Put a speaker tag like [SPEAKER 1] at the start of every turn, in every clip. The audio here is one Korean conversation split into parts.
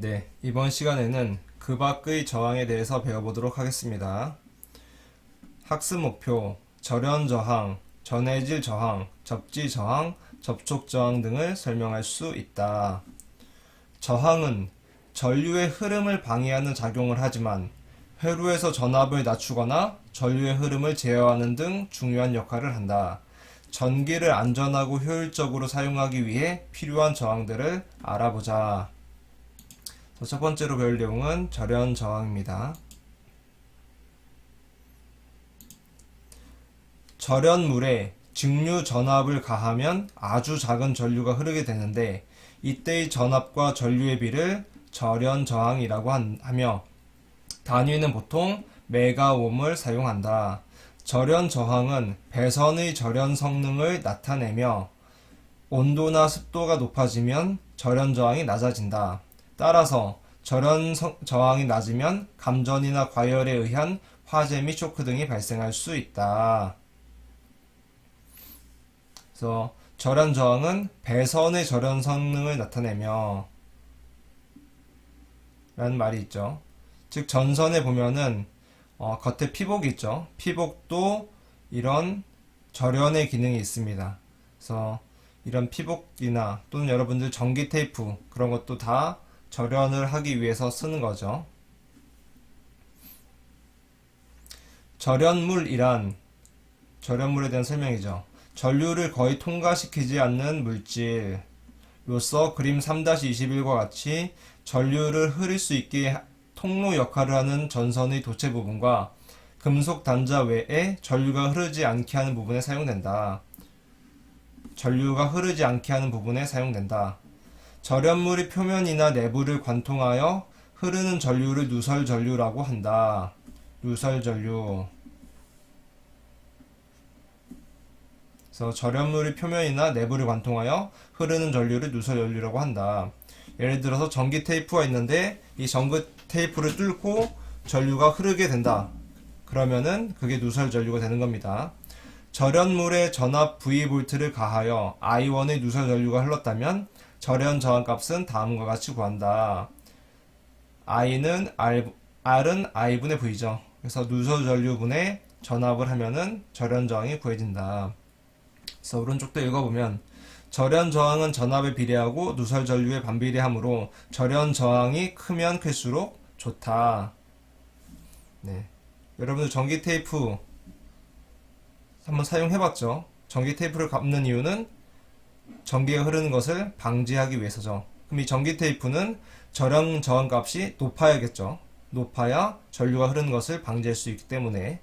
[SPEAKER 1] 네, 이번 시간에는 그 밖의 저항에 대해서 배워보도록 하겠습니다. 학습 목표, 절연 저항, 전해질 저항, 접지 저항, 접촉 저항 등을 설명할 수 있다. 저항은 전류의 흐름을 방해하는 작용을 하지만 회로에서 전압을 낮추거나 전류의 흐름을 제어하는 등 중요한 역할을 한다. 전기를 안전하고 효율적으로 사용하기 위해 필요한 저항들을 알아보자. 첫 번째로 배울 내용은 절연 저항입니다. 절연물에 직류 전압을 가하면 아주 작은 전류가 흐르게 되는데 이때의 전압과 전류의 비를 절연 저항이라고 하며 단위는 보통 메가옴을 사용한다. 절연 저항은 배선의 절연 성능을 나타내며 온도나 습도가 높아지면 절연 저항이 낮아진다. 따라서 절연 저항이 낮으면 감전이나 과열에 의한 화재 및 쇼크 등이 발생할 수 있다. 그래서 절연 저항은 배선의 절연 성능을 나타내며 라는 말이 있죠. 즉 전선에 보면은 겉에 피복이 있죠. 피복도 이런 절연의 기능이 있습니다. 그래서 이런 피복이나 또는 여러분들 전기 테이프 그런 것도 다 절연을 하기 위해서 쓰는 거죠. 절연물이란 절연물에 대한 설명이죠. 전류를 거의 통과시키지 않는 물질로서 그림 3-21과 같이 전류를 흐릴 수 있게 통로 역할을 하는 전선의 도체 부분과 금속 단자 외에 전류가 흐르지 않게 하는 부분에 사용된다. 전류가 흐르지 않게 하는 부분에 사용된다. 절연물이 표면이나 내부를 관통하여 흐르는 전류를 누설전류라고 한다. 누설전류. 그래서 절연물이 표면이나 내부를 관통하여 흐르는 전류를 누설전류라고 한다. 예를 들어서 전기 테이프가 있는데 이 전기 테이프를 뚫고 전류가 흐르게 된다. 그러면은 그게 누설전류가 되는 겁니다. 절연물에 전압 V볼트를 가하여 I1의 누설전류가 흘렀다면 절연 저항값은 다음과 같이 구한다. R은 I분의 V죠. 그래서 누설전류분의 전압을 하면은 절연 저항이 구해진다. 그래서 오른쪽도 읽어보면 절연 저항은 전압에 비례하고 누설 전류에 반비례하므로 절연 저항이 크면 클수록 좋다. 네. 여러분들 전기 테이프 한번 사용해봤죠? 전기 테이프를 감는 이유는 전기가 흐르는 것을 방지하기 위해서죠. 그럼 이 전기 테이프는 절연 저항 값이 높아야겠죠. 높아야 전류가 흐르는 것을 방지할 수 있기 때문에.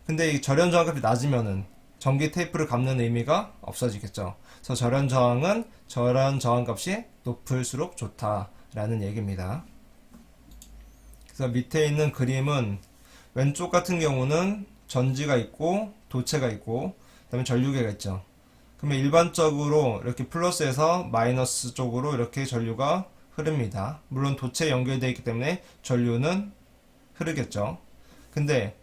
[SPEAKER 1] 근데 이 절연 저항 값이 낮으면은 전기 테이프를 감는 의미가 없어지겠죠. 그래서 절연 저항은 절연 저항 값이 높을수록 좋다라는 얘기입니다. 그래서 밑에 있는 그림은 왼쪽 같은 경우는 전지가 있고 도체가 있고 그다음에 전류계가 있죠. 그러면 일반적으로 이렇게 플러스에서 마이너스 쪽으로 이렇게 전류가 흐릅니다. 물론 도체에 연결되어 있기 때문에 전류는 흐르겠죠. 근데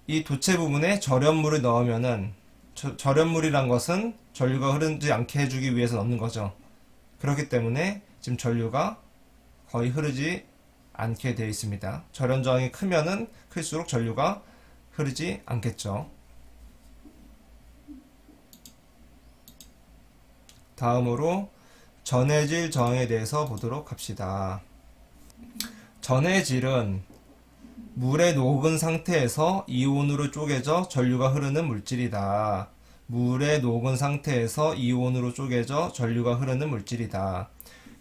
[SPEAKER 1] 이 도체 부분에 절연물을 넣으면은 절연물이란 것은 전류가 흐르지 않게 해주기 위해서 넣는 거죠. 그렇기 때문에 지금 전류가 거의 흐르지 않게 되어 있습니다. 절연 저항이 크면은 클수록 전류가 흐르지 않겠죠. 다음으로 전해질 저항에 대해서 보도록 합시다. 전해질은 물에 녹은 상태에서 이온으로 쪼개져 전류가 흐르는 물질이다. 물에 녹은 상태에서 이온으로 쪼개져 전류가 흐르는 물질이다.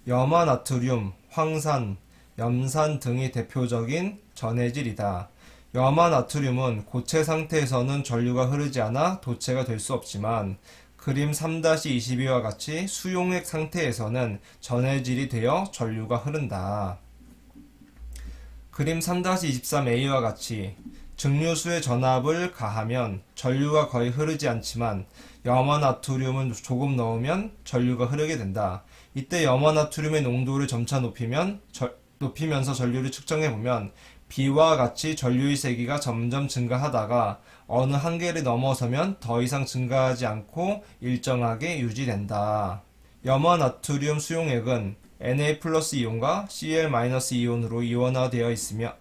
[SPEAKER 1] 염화 나트륨, 황산, 염산 등이 대표적인 전해질이다. 염화 나트륨은 고체 상태에서는 전류가 흐르지 않아 도체가 될 수 없지만 그림 3-22와 같이 수용액 상태에서는 전해질이 되어 전류가 흐른다. 그림 3-23A와 같이 증류수에 전압을 가하면 전류가 거의 흐르지 않지만 염화나트륨을 조금 넣으면 전류가 흐르게 된다. 이때 염화나트륨의 농도를 점차 높이면서 전류를 측정해보면 B와 같이 전류의 세기가 점점 증가하다가 어느 한계를 넘어서면 더 이상 증가하지 않고 일정하게 유지된다. 염화나트륨 수용액은 Na 플러스 이온과 Cl 마이너스 이온으로 이원화되어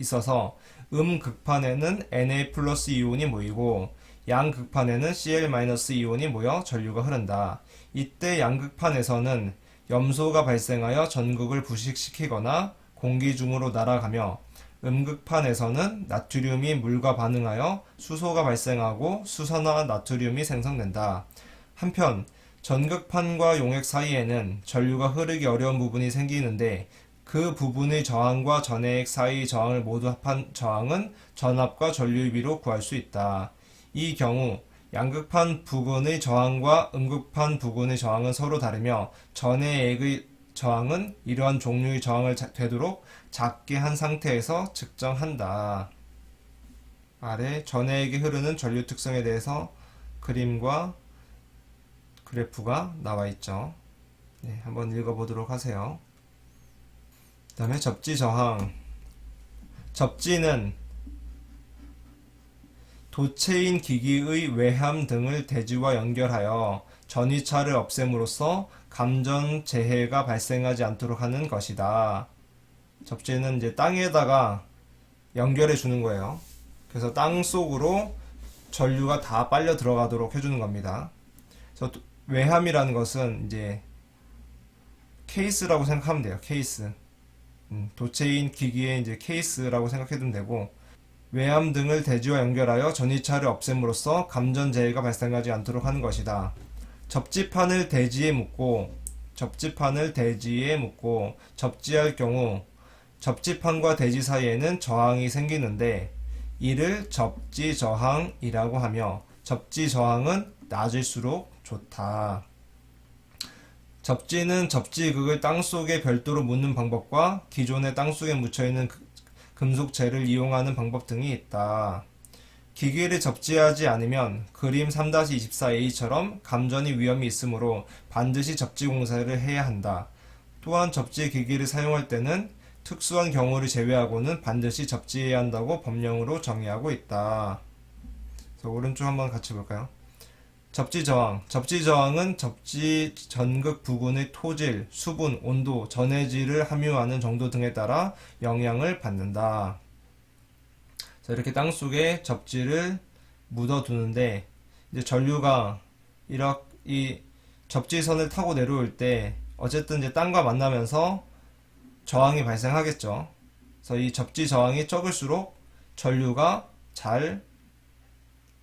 [SPEAKER 1] 있어서 극판에는 Na 플러스 이온이 모이고 양극판에는 Cl 마이너스 이온이 모여 전류가 흐른다. 이때 양극판에서는 염소가 발생하여 전극을 부식시키거나 공기 중으로 날아가며 음극판에서는 나트륨이 물과 반응하여 수소가 발생하고 수소나 나트륨이 생성된다. 한편 전극판과 용액 사이에는 전류가 흐르기 어려운 부분이 생기는데 그 부분의 저항과 전해액 사이의 저항을 모두 합한 저항은 전압과 전류의 비로 구할 수 있다. 이 경우 양극판 부근의 저항과 음극판 부근의 저항은 서로 다르며 전해액의 저항은 이러한 종류의 저항을 되도록 작게 한 상태에서 측정한다. 아래 전해액이 흐르는 전류 특성에 대해서 그림과 그래프가 나와 있죠. 네, 한번 읽어보도록 하세요. 그 다음에 접지 저항. 접지는 도체인 기기의 외함 등을 대지와 연결하여 전이차를 없앰으로써 감전 재해가 발생하지 않도록 하는 것이다. 접지는 이제 땅에다가 연결해 주는 거예요. 그래서 땅 속으로 전류가 다 빨려 들어가도록 해주는 겁니다. 그래서 외함이라는 것은 이제 케이스라고 생각하면 돼요. 케이스. 도체인 기기의 이제 케이스라고 생각해도 되고, 외함 등을 대지와 연결하여 전이차를 없앰으로써 감전 재해가 발생하지 않도록 하는 것이다. 접지판을 대지에 묶고 접지할 경우 접지판과 대지 사이에는 저항이 생기는데 이를 접지 저항이라고 하며 접지 저항은 낮을수록 좋다. 접지는 접지극을 땅속에 별도로 묻는 방법과 기존에 땅속에 묻혀있는 금속재를 이용하는 방법 등이 있다. 기기를 접지하지 않으면 그림 3-24A처럼 감전이 위험이 있으므로 반드시 접지 공사를 해야 한다. 또한 접지 기기를 사용할 때는 특수한 경우를 제외하고는 반드시 접지해야 한다고 법령으로 정의하고 있다. 그래서 오른쪽 한번 같이 볼까요? 접지 저항. 접지 저항은 접지 전극 부근의 토질, 수분, 온도, 전해질을 함유하는 정도 등에 따라 영향을 받는다. 자, 이렇게 땅 속에 접지를 묻어두는데 이제 전류가 이렇게 이 접지선을 타고 내려올 때 어쨌든 이제 땅과 만나면서 저항이 발생하겠죠. 그래서 이 접지 저항이 적을수록 전류가 잘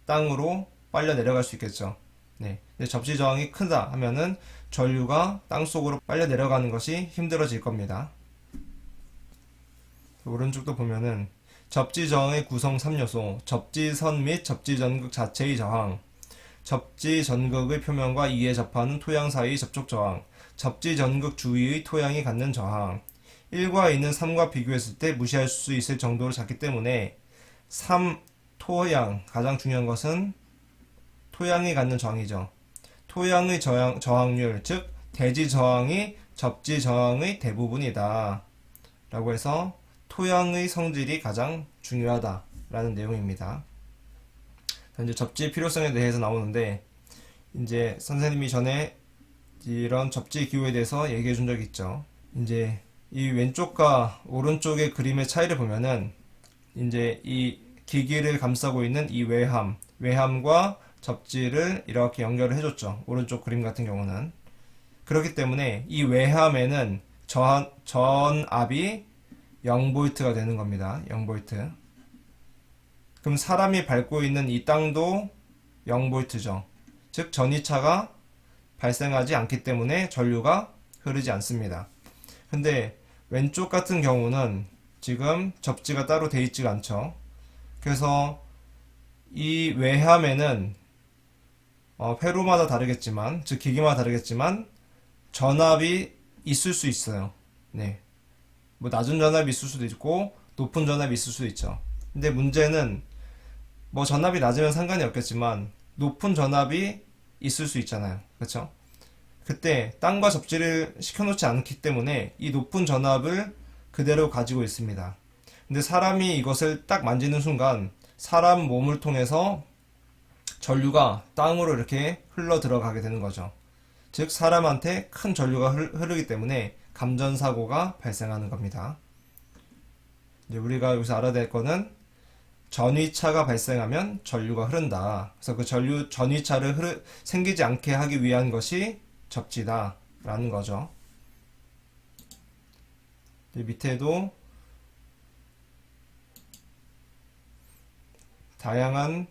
[SPEAKER 1] 땅으로 빨려 내려갈 수 있겠죠. 네. 근데 접지 저항이 크다 하면은 전류가 땅 속으로 빨려 내려가는 것이 힘들어질 겁니다. 오른쪽도 보면은 접지 저항의 구성 3요소, 접지선 및 접지 전극 자체의 저항, 접지 전극의 표면과 이에 접하는 토양 사이의 접촉 저항, 접지 전극 주위의 토양이 갖는 저항. 1과 있는 3과 비교했을 때 무시할 수 있을 정도로 작기 때문에 3. 토양, 가장 중요한 것은 토양이 갖는 저항이죠. 토양의 저항률, 즉 대지 저항이 접지 저항의 대부분이다 라고 해서 토양의 성질이 가장 중요하다라는 내용입니다. 이제 접지의 필요성에 대해서 나오는데, 이제 선생님이 전에 이런 접지 기호에 대해서 얘기해 준 적이 있죠. 이제 이 왼쪽과 오른쪽의 그림의 차이를 보면은 이제 이 기기를 감싸고 있는 이 외함과 접지를 이렇게 연결을 해줬죠. 오른쪽 그림 같은 경우는. 그렇기 때문에 이 외함에는 전압이 0V가 되는 겁니다. 0V. 그럼 사람이 밟고 있는 이 땅도 0V죠. 즉 전이차가 발생하지 않기 때문에 전류가 흐르지 않습니다. 근데 왼쪽 같은 경우는 지금 접지가 따로 돼 있지가 않죠. 그래서 이 외함에는 회로마다 다르겠지만, 즉 기기마다 다르겠지만 전압이 있을 수 있어요. 네. 뭐 낮은 전압이 있을 수도 있고 높은 전압이 있을 수도 있죠. 근데 문제는 뭐 전압이 낮으면 상관이 없겠지만 높은 전압이 있을 수 있잖아요. 그렇죠? 그때 땅과 접지를 시켜놓지 않기 때문에 이 높은 전압을 그대로 가지고 있습니다. 근데 사람이 이것을 딱 만지는 순간 사람 몸을 통해서 전류가 땅으로 이렇게 흘러 들어가게 되는 거죠. 즉 사람한테 큰 전류가 흐르기 때문에 감전사고가 발생하는 겁니다. 이제 우리가 여기서 알아야 될 거는 전위차가 발생하면 전류가 흐른다. 그래서 그 전위차를 생기지 않게 하기 위한 것이 접지다 라는 거죠. 밑에도 다양한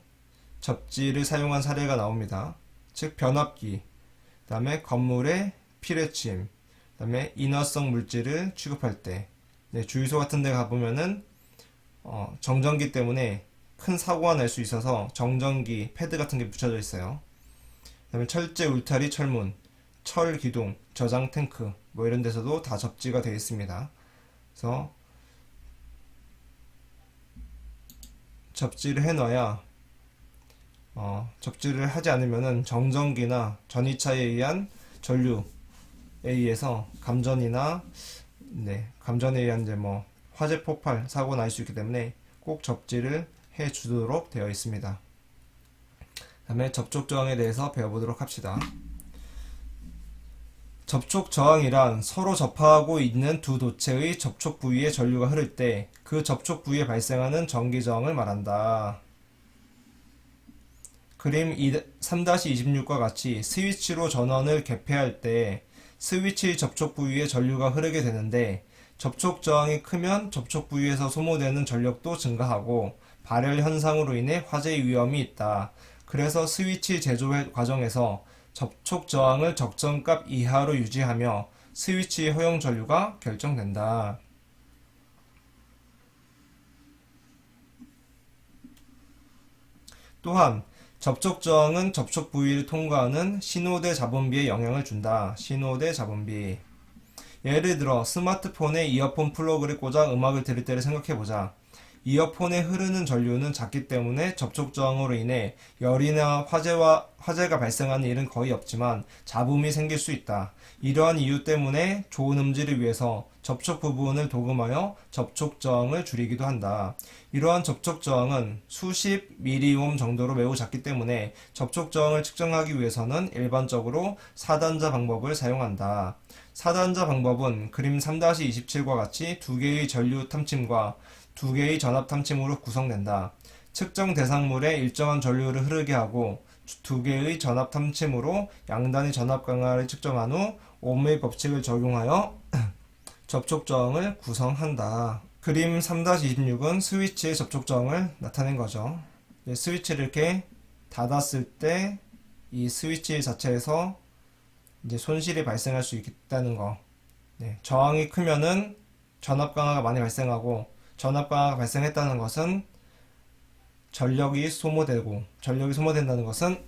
[SPEAKER 1] 접지를 사용한 사례가 나옵니다. 즉 변압기, 그 다음에 건물의 피뢰침, 그 다음에 인화성 물질을 취급할 때, 주유소 같은 데 가보면은 정전기 때문에 큰 사고가 날 수 있어서 정전기 패드 같은 게 붙여져 있어요. 그 다음에 철제 울타리 철문, 철 기둥, 저장 탱크 뭐 이런 데서도 다 접지가 되어 있습니다. 그래서 접지를 해놔야 접지를 하지 않으면은 정전기나 전위차에 의한 전류에 의해서 감전에 의한 이제 뭐 화재 폭발 사고 날 수 있기 때문에 꼭 접지를 해 주도록 되어 있습니다. 다음에 접촉 저항에 대해서 배워보도록 합시다. 접촉 저항이란 서로 접하고 있는 두 도체의 접촉 부위에 전류가 흐를 때 그 접촉 부위에 발생하는 전기 저항을 말한다. 그림 3-26과 같이 스위치로 전원을 개폐할 때 스위치 접촉 부위에 전류가 흐르게 되는데 접촉 저항이 크면 접촉 부위에서 소모되는 전력도 증가하고 발열 현상으로 인해 화재 위험이 있다. 그래서 스위치 제조 과정에서 접촉 저항을 적정값 이하로 유지하며 스위치의 허용 전류가 결정된다. 또한 접촉 저항은 접촉 부위를 통과하는 신호대 잡음비에 영향을 준다. 신호대 잡음비. 예를 들어 스마트폰에 이어폰 플러그를 꽂아 음악을 들을 때를 생각해보자. 이어폰에 흐르는 전류는 작기 때문에 접촉 저항으로 인해 열이나 화재가 발생하는 일은 거의 없지만 잡음이 생길 수 있다. 이러한 이유 때문에 좋은 음질을 위해서 접촉 부분을 도금하여 접촉 저항을 줄이기도 한다. 이러한 접촉 저항은 수십 미리옴 정도로 매우 작기 때문에 접촉 저항을 측정하기 위해서는 일반적으로 4단자 방법을 사용한다. 4단자 방법은 그림 3-27과 같이 두 개의 전류 탐침과 두 개의 전압 탐침으로 구성된다. 측정 대상물에 일정한 전류를 흐르게 하고 두 개의 전압 탐침으로 양단의 전압 강하를 측정한 후 옴의 법칙을 적용하여 접촉 저항을 구성한다. 그림 3-26은 스위치의 접촉 저항을 나타낸 거죠. 스위치를 이렇게 닫았을 때 이 스위치 자체에서 이제 손실이 발생할 수 있다는 거. 저항이 크면은 전압 강화가 많이 발생하고 전압 강화가 발생했다는 것은 전력이 소모된다는 것은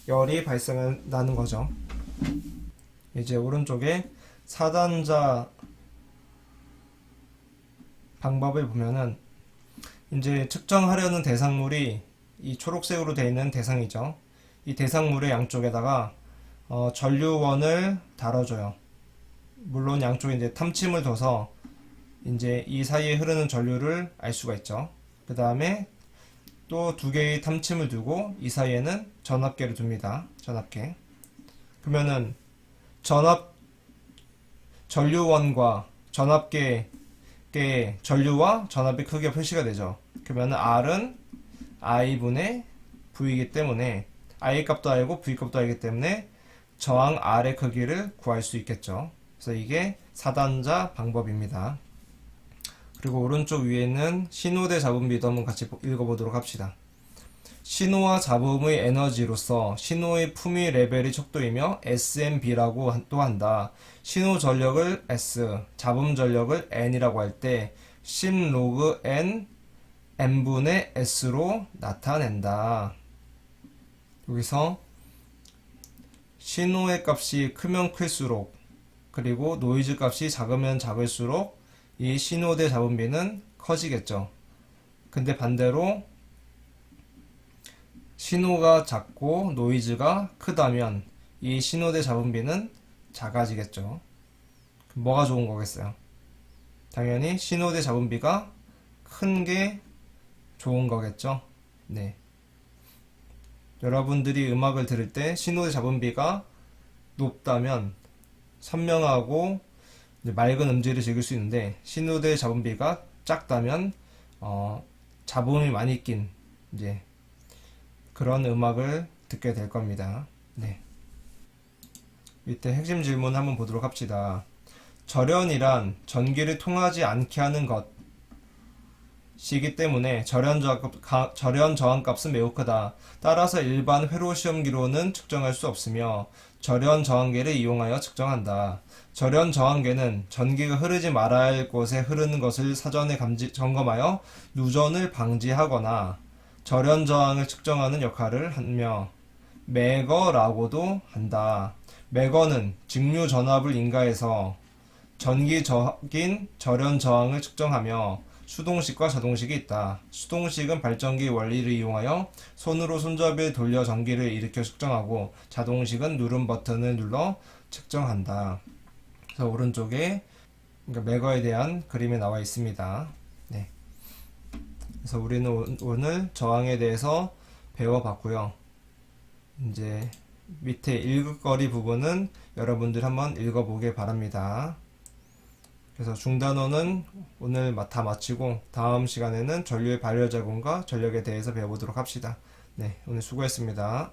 [SPEAKER 1] 열이 발생한다는 거죠. 이제 오른쪽에 4단자 방법을 보면은 이제 측정하려는 대상물이 이 초록색으로 되어 있는 대상이죠. 이 대상물의 양쪽에다가 전류원을 달아줘요. 물론 양쪽에 이제 탐침을 둬서 이제 이 사이에 흐르는 전류를 알 수가 있죠. 그 다음에 또 두 개의 탐침을 두고 이 사이에는 전압계를 둡니다. 전압계. 그러면은 전류원과 전압계의 전류와 전압의 크기가 표시가 되죠. 그러면은 R은 I분의 V이기 때문에 I 값도 알고 V 값도 알기 때문에 저항 R의 크기를 구할 수 있겠죠. 그래서 이게 4단자 방법입니다. 그리고 오른쪽 위에 있는 신호대 잡음비도 한번 같이 읽어보도록 합시다. 신호와 잡음의 에너지로서 신호의 품위 레벨이 척도이며 SMB라고 또 한다. 신호 전력을 S, 잡음 전력을 N이라고 할 때 심 로그 N, N분의 S로 나타낸다. 여기서 신호의 값이 크면 클수록 그리고 노이즈 값이 작으면 작을수록 이 신호대 잡음비는 커지겠죠. 근데 반대로 신호가 작고 노이즈가 크다면 이 신호대 잡음비는 작아지겠죠. 뭐가 좋은 거겠어요? 당연히 신호대 잡음비가 큰 게 좋은 거겠죠. 네. 여러분들이 음악을 들을 때 신호대 잡음비가 높다면 선명하고 이제 맑은 음질을 즐길 수 있는데 신호대 잡음비가 작다면 잡음이 많이 낀 이제 그런 음악을 듣게 될 겁니다. 네. 밑에 핵심 질문 한번 보도록 합시다. 절연이란 전기를 통하지 않게 하는 것이기 때문에 절연 저항값은 매우 크다. 따라서 일반 회로 시험기로는 측정할 수 없으며 절연 저항계를 이용하여 측정한다. 절연 저항계는 전기가 흐르지 말아야 할 곳에 흐르는 것을 사전에 점검하여 누전을 방지하거나 절연 저항을 측정하는 역할을 하며 매거라고도 한다. 매거는 직류 전압을 인가해서 전기적인 절연 저항을 측정하며 수동식과 자동식이 있다. 수동식은 발전기 원리를 이용하여 손으로 손잡이를 돌려 전기를 일으켜 측정하고 자동식은 누른 버튼을 눌러 측정한다. 그래서 오른쪽에 그러니까 매거에 대한 그림이 나와 있습니다. 네. 그래서 우리는 오늘 저항에 대해서 배워봤고요. 이제 밑에 읽을거리 부분은 여러분들 한번 읽어보길 바랍니다. 그래서 중단어는 오늘 다 마치고 다음 시간에는 전류의 발열작용과 전력에 대해서 배워보도록 합시다. 네, 오늘 수고했습니다.